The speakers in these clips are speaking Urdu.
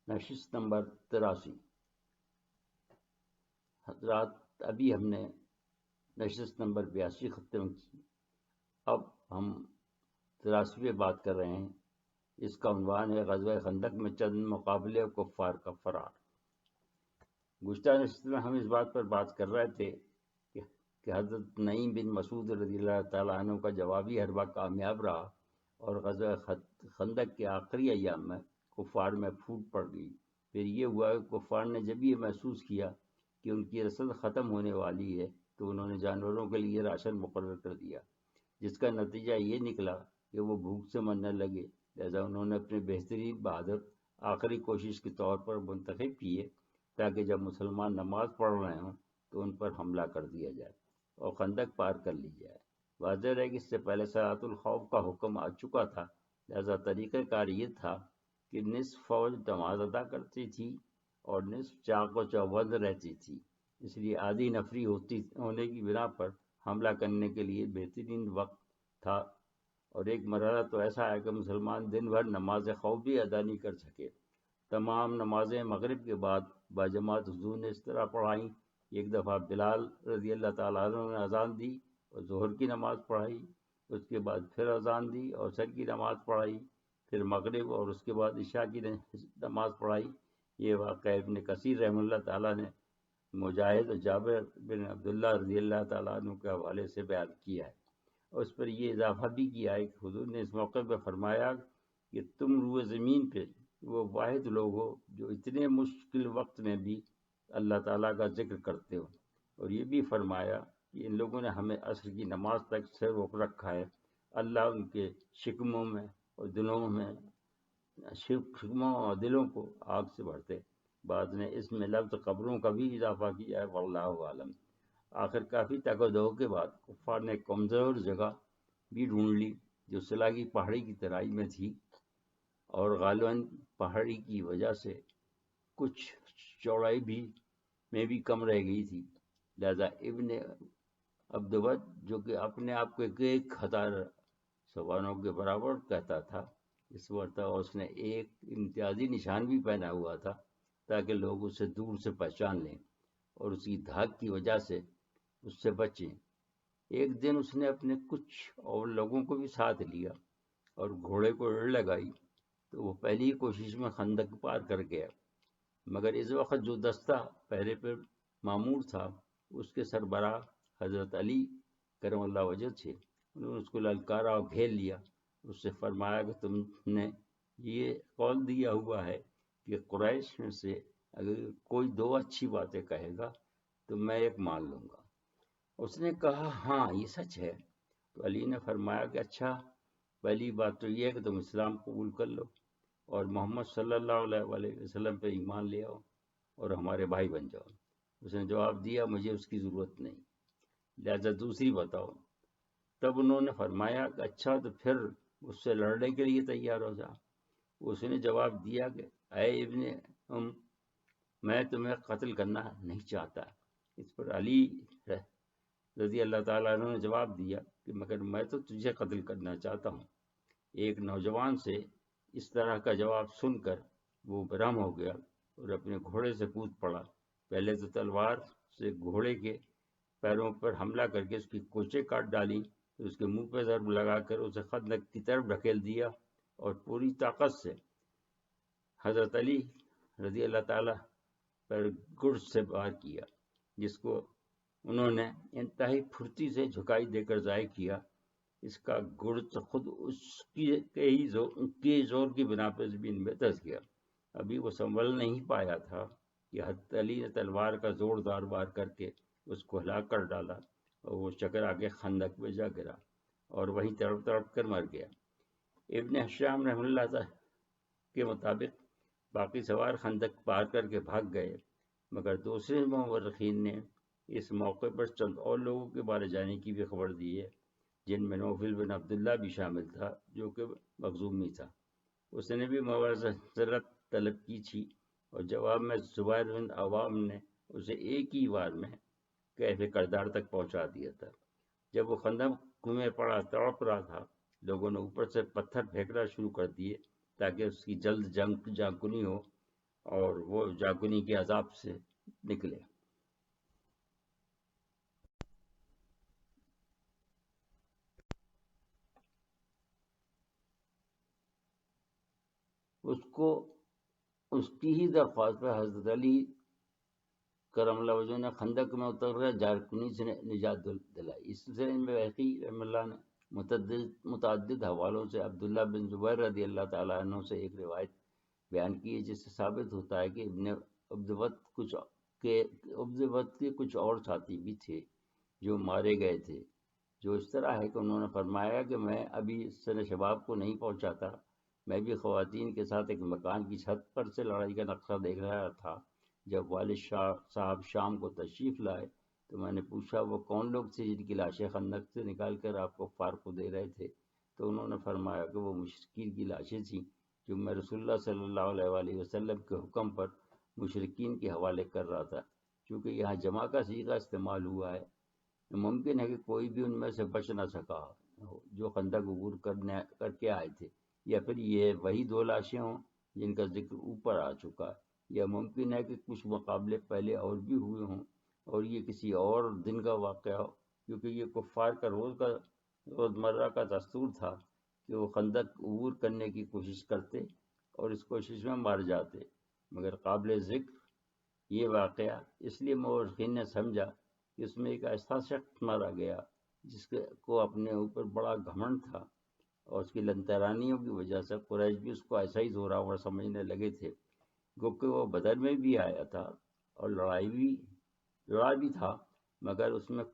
نشست نمبر 83۔ حضرات، ابھی ہم نے نشست نمبر 82 ختم کی۔ اب ہم 83 بات کر رہے ہیں۔ اس کا عنوان ہے غزوہ خندق میں چند مقابلے و کفار کا فرار۔ گزشتہ نشست میں ہم اس بات پر بات کر رہے تھے کہ حضرت نعیم بن مسعود رضی اللہ تعالیٰ عنہ کا جوابی حربہ کامیاب رہا اور غزوہ خندق کے آخری ایام میں کفار میں پھوٹ پڑ گئی۔ پھر یہ ہوا کہ کفار نے جب یہ محسوس کیا کہ ان کی رسد ختم ہونے والی ہے تو انہوں نے جانوروں کے لیے راشن مقرر کر دیا، جس کا نتیجہ یہ نکلا کہ وہ بھوک سے مرنے لگے۔ لہذا انہوں نے اپنے بہترین بہادر آخری کوشش کے طور پر منتخب کیے تاکہ جب مسلمان نماز پڑھ رہے ہوں تو ان پر حملہ کر دیا جائے اور خندق پار کر لی جائے۔ واضح ہے کہ اس سے پہلے صلاۃ الخوف کا حکم آ چکا تھا، لہذا طریقہ کار یہ تھا کہ نصف فوج نماز ادا کرتی تھی اور نصف چاق و چوبند رہتی تھی۔ اس لیے آدھی نفری ہونے کی بنا پر حملہ کرنے کے لیے بہترین وقت تھا، اور ایک مرحلہ تو ایسا ہے کہ مسلمان دن بھر نماز خوف بھی ادا نہیں کر سکے۔ تمام نمازیں مغرب کے بعد باجماعت حضور نے اس طرح پڑھائیں۔ ایک دفعہ بلال رضی اللہ تعالیٰ عنہ نے اذان دی اور ظہر کی نماز پڑھائی، اس کے بعد پھر اذان دی اور عصر کی نماز پڑھائی، پھر مغرب اور اس کے بعد عشاء کی نماز پڑھائی۔ یہ واقعہ ابن کثیر رحمہ اللہ تعالیٰ نے مجاہد اور جابر بن عبداللہ رضی اللہ تعالیٰ عنہ کے حوالے سے بیان کیا ہے، اور اس پر یہ اضافہ بھی کیا ہے کہ حضور نے اس موقع پہ فرمایا کہ تم روئے زمین پہ وہ واحد لوگ ہو جو اتنے مشکل وقت میں بھی اللہ تعالیٰ کا ذکر کرتے ہو، اور یہ بھی فرمایا کہ ان لوگوں نے ہمیں عصر کی نماز تک سے روک رکھا ہے۔ اللہ ان کے شکموں میں اور دلوں کو آگ سے بھرتے۔ بعد نے اس میں لفظ قبروں کا بھی اضافہ کیا ہے، واللہ عالم۔ آخر کافی تک و دو کے بعد کفار نے کمزور جگہ بھی ڈھونڈ لی جو صلہ کی پہاڑی کی ترائی میں تھی، اور غالباً پہاڑی کی وجہ سے کچھ چوڑائی میں بھی کم رہ گئی تھی۔ لہذا ابن عبدود جو کہ اپنے آپ کو ایک ہزار سواروں کے برابر کہتا تھا، اس مرتبہ اس نے ایک امتیازی نشان بھی پہنا ہوا تھا تاکہ لوگ اسے دور سے پہچان لیں اور اس کی دھاک کی وجہ سے اس سے بچیں۔ ایک دن اس نے اپنے کچھ اور لوگوں کو بھی ساتھ لیا اور گھوڑے کو اڑ لگائی تو وہ پہلی کوشش میں خندق پار کر گیا، مگر اس وقت جو دستہ پہرے پر معمور تھا اس کے سربراہ حضرت علی کرم اللہ وجہ تھے۔ انہوں نے اس کو للکارا اور گھیر لیا۔ اس سے فرمایا کہ تم نے یہ قول دیا ہوا ہے کہ قریش میں سے اگر کوئی دو اچھی باتیں کہے گا تو میں ایک مان لوں گا۔ اس نے کہا ہاں یہ سچ ہے۔ تو علی نے فرمایا کہ اچھا، پہلی بات تو یہ ہے کہ تم اسلام قبول کر لو اور محمد صلی اللہ علیہ وسلم پہ ایمان لے آؤ اور ہمارے بھائی بن جاؤ۔ اس نے جواب دیا مجھے اس کی ضرورت نہیں، لہذا دوسری بتاؤ۔ تب انہوں نے فرمایا کہ اچھا تو پھر اس سے لڑنے کے لیے تیار ہو جا۔ اس نے جواب دیا کہ اے ابن میں تمہیں قتل کرنا نہیں چاہتا۔ اس پر علی رضی اللہ تعالیٰ عنہ نے جواب دیا کہ مگر میں تو تجھے قتل کرنا چاہتا ہوں۔ ایک نوجوان سے اس طرح کا جواب سن کر وہ برہم ہو گیا اور اپنے گھوڑے سے کود پڑا۔ پہلے تو تلوار سے گھوڑے کے پیروں پر حملہ کر کے اس کی کوچے کاٹ ڈالی، پھر اس کے منہ پہ ضرب لگا کر اسے خندق کی طرف ڈھکیل دیا اور پوری طاقت سے حضرت علی رضی اللہ تعالیٰ پر گرز سے وار کیا، جس کو انہوں نے انتہائی پھرتی سے جھکائی دے کر ضائع کیا۔ اس کا گرز خود اس کے زور کی بنا پر زمین میں دھس گیا۔ ابھی وہ سنبھل نہیں پایا تھا کہ حضرت علی نے تلوار کا زوردار وار کر کے اس کو ہلاک کر ڈالا اور وہ چکرا کے خندق میں جا گرا اور وہیں تڑپ تڑپ کر مر گیا۔ ابن ہشام رحمہ اللہ کے مطابق باقی سوار خندق پار کر کے بھاگ گئے، مگر دوسرے مورخین نے اس موقع پر چند اور لوگوں کے مارے جانے کی بھی خبر دی ہے، جن میں نوفل بن عبداللہ بھی شامل تھا جو کہ مخزومی تھا۔ اس نے بھی معذرت طلب کی تھی اور جواب میں زبیر بن عوام نے اسے ایک ہی وار میں کیف کردار تک پہنچا دیا تھا۔ جب وہ خندق میں پڑا تڑپ رہا تھا، لوگوں نے اوپر سے پتھر پھینکنا شروع کر دیے تاکہ اس کی جلد جان کنی ہو، اور وہ جاگنی کے عذاب سے نکلے۔ اس کو اس کی ہی درخواست پہ حضرت علی کرم اللہ وجہ نے خندق میں اتر کر جارکنی سے نجات دلائی۔ اس سلسلے میں بحقی رحم اللہ نے متعدد حوالوں سے عبداللہ بن زبیر رضی اللہ تعالیٰ عنہ سے ایک روایت بیان کی ہے، جس سے ثابت ہوتا ہے کہ ابن عبدوت کے کچھ اور ساتھی بھی تھے جو مارے گئے تھے، جو اس طرح ہے کہ انہوں نے فرمایا کہ میں ابھی سن شباب کو نہیں پہنچا تھا، میں بھی خواتین کے ساتھ ایک مکان کی چھت پر سے لڑائی کا نقشہ دیکھ رہا تھا۔ جب والد صاحب شام کو تشریف لائے تو میں نے پوچھا وہ کون لوگ تھے جن کی لاشیں خندق سے نکال کر آپ کو کفار کو دے رہے تھے؟ تو انہوں نے فرمایا کہ وہ مشرکین کی لاشیں تھیں جو میں رسول اللہ صلی اللہ علیہ وآلہ وسلم کے حکم پر مشرکین کے حوالے کر رہا تھا۔ چونکہ یہاں جمع کا صیغہ استعمال ہوا ہے، ممکن ہے کہ کوئی بھی ان میں سے بچ نہ سکا ہو جو خندق عبور کر کے آئے تھے، یا پھر یہ وہی دو لاشیں ہوں جن کا ذکر اوپر آ چکا ہے، یا ممکن ہے کہ کچھ مقابلے پہلے اور بھی ہوئے ہوں اور یہ کسی اور دن کا واقعہ ہو، کیونکہ یہ کفار کا روزمرہ کا دستور تھا کہ وہ خندق عبور کرنے کی کوشش کرتے اور اس کوشش میں مار جاتے۔ مگر قابل ذکر یہ واقعہ اس لیے مورخین نے سمجھا کہ اس میں ایک ایسا شخص مارا گیا جس کو اپنے اوپر بڑا گھمنڈ تھا، اور اس کی لنترانیوں کی وجہ سے قریش بھی اس کو ایسا ہی زوراور سمجھنے لگے تھے، کیونکہ وہ بدر میں بھی آیا تھا اور لڑا بھی تھا، مگر اس نے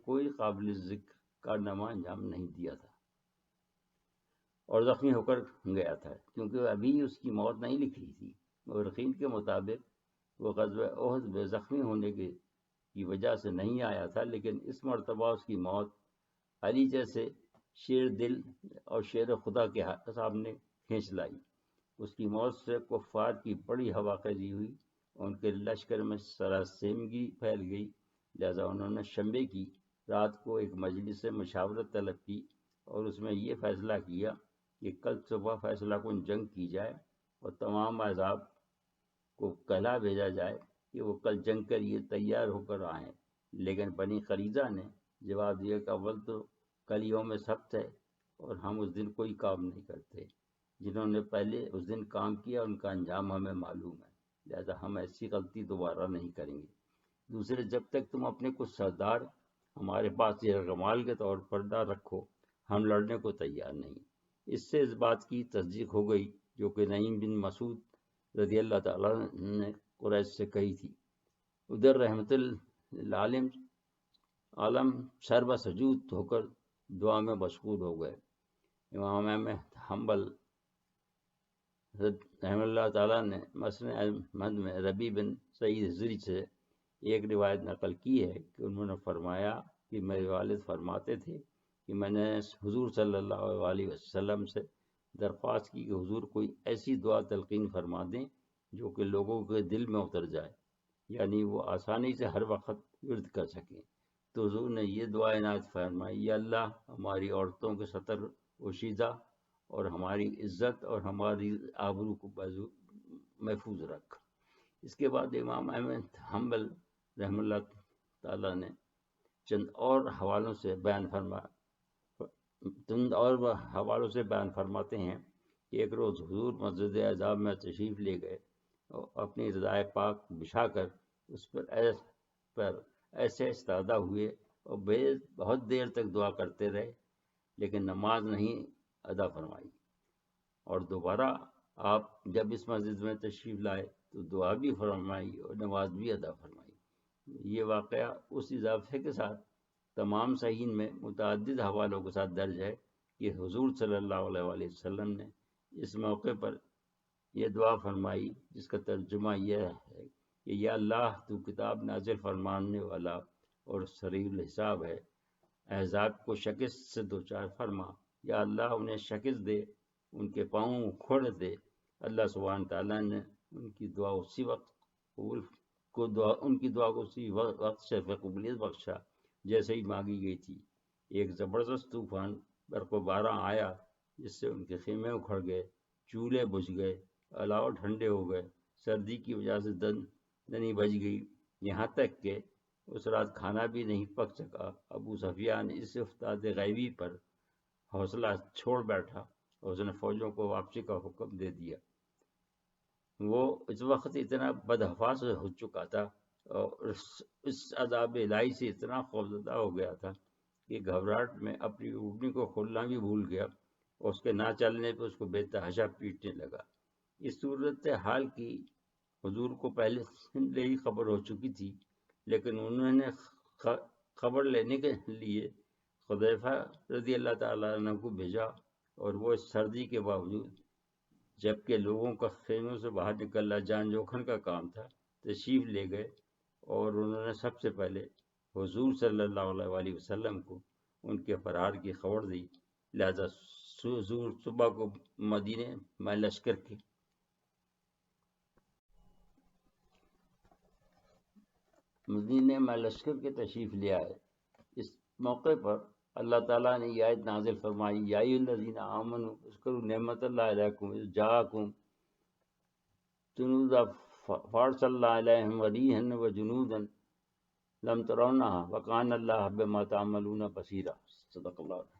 کوئی قابل ذکر کارنامہ انجام نہیں دیا تھا اور زخمی ہو کر گیا تھا، کیونکہ ابھی اس کی موت نہیں لکھی تھی۔ مورخین کے مطابق وہ غزوہ احد میں زخمی ہونے کی وجہ سے نہیں آیا تھا، لیکن اس مرتبہ اس کی موت علی جیسے شیر دل اور شیر خدا کے سامنے کھینچ لائی۔ اس کی موت سے کفار کی بڑی ہوا خیزی ہوئی، ان کے لشکر میں سراسیمگی پھیل گئی، لہذا انہوں نے شنبے کی رات کو ایک مجلس سے مشاورت طلب کی اور اس میں یہ فیصلہ کیا کہ کل صبح فیصلہ کن جنگ کی جائے اور تمام احزاب کو کہلا بھیجا جائے کہ وہ کل جنگ کے لیے تیار ہو کر آئیں۔ لیکن بنی قریظہ نے جواب دیا کہ اول تو کل یوم سبت ہے اور ہم اس دن کوئی کام نہیں کرتے، جنہوں نے پہلے اس دن کام کیا ان کا انجام ہمیں معلوم ہے، لہذا ہم ایسی غلطی دوبارہ نہیں کریں گے۔ دوسرے، جب تک تم اپنے کچھ سردار ہمارے پاس یرغمال کے طور پر نہ رکھو ہم لڑنے کو تیار نہیں۔ اس سے اس بات کی تصدیق ہو گئی جو کہ نعیم بن مسعود رضی اللہ تعالیٰ نے قریش سے کہی تھی۔ ادھر رحمت عالم سربہ سجود ہو کر دعا میں مشغول ہو گئے۔ امام احمد حنبل رحمہ اللہ تعالیٰ نے مسند احمد میں ربی بن سعید حضری سے ایک روایت نقل کی ہے کہ انہوں نے فرمایا کہ میرے والد فرماتے تھے کہ میں نے حضور صلی اللہ علیہ وسلم سے درخواست کی کہ حضور کوئی ایسی دعا تلقین فرما دیں جو کہ لوگوں کے دل میں اتر جائے، یعنی وہ آسانی سے ہر وقت ورد کر سکیں۔ تو حضور نے یہ دعا عنایت فرمائی، یا اللہ ہماری عورتوں کے ستر پوشیدہ اور ہماری عزت اور ہماری آبرو کو محفوظ رکھ۔ اس کے بعد امام احمد حنبل رحمہ اللہ تعالیٰ نے چند اور حوالوں سے بیان فرماتے ہیں کہ ایک روز حضور مسجد اعظم میں تشریف لے گئے اور اپنی رضائے پاک بچھا کر اس پر ایسے استادہ ہوئے اور بہت دیر تک دعا کرتے رہے، لیکن نماز نہیں ادا فرمائی، اور دوبارہ آپ جب اس مسجد میں تشریف لائے تو دعا بھی فرمائی اور نماز بھی ادا فرمائی۔ یہ واقعہ اس اضافے کے ساتھ تمام صحیحین میں متعدد حوالوں کے ساتھ درج ہے کہ حضور صلی اللہ علیہ وآلہ وسلم نے اس موقع پر یہ دعا فرمائی، جس کا ترجمہ یہ ہے کہ یا اللہ تو کتاب نازل فرمانے والا اور سریع الحساب ہے، احزاب کو شکست سے دوچار فرما، یا اللہ انہیں شکست دے، ان کے پاؤں کھوڑ دے۔ اللہ سبحانہ تعالیٰ نے ان کی دعا کو اسی وقت شرف قبولیت بخشا جیسے ہی مانگی گئی تھی۔ ایک زبردست طوفان برق و باران آیا جس سے ان کے خیمے اکھڑ گئے، چولہے بجھ گئے علاوہ ٹھنڈے ہو گئے، سردی کی وجہ سے دنی بج گئی، یہاں تک کہ اس رات کھانا بھی نہیں پک سکا۔ ابو سفیان اس افتاد غیبی پر حوصلہ چھوڑ بیٹھا اور اس نے فوجوں کو واپسی کا حکم دے دیا۔ وہ اس وقت اتنا بدحواس ہو چکا تھا اور اس عذاب الہی سے اتنا خوفزدہ ہو گیا تھا کہ گھبراہٹ میں اپنی اونٹنی کو کھولنا بھی بھول گیا اور اس کے نہ چلنے پہ اس کو بے تحاشا پیٹنے لگا۔ اس صورت حال کی حضور کو پہلے سے ہی خبر ہو چکی تھی، لیکن انہوں نے خبر لینے کے لیے حذیفہ رضی اللہ تعالیٰ عنہ کو بھیجا، اور وہ اس سردی کے باوجود، جبکہ لوگوں کا خیموں سے باہر نکلنا جان جوکھن کا کام تھا، تشریف لے گئے اور انہوں نے سب سے پہلے حضور صلی اللہ علیہ وسلم کو ان کے فرار کی خبر دی۔ لہذا حضور صبح کو مدینے میں لشکر کے تشریف لے آئے۔ اس موقع پر اللہ تعالیٰ نے یہ آیت نازل فرمائی، یا ایھا الذین آمنوا اذکروا نعمت اللہ علیکم اذ جاءکم جنودا فارسلنا علیہم ریحا وجنودا لم ترونھا وکان اللہ بما تعملون بصیرا۔ صدق اللہ۔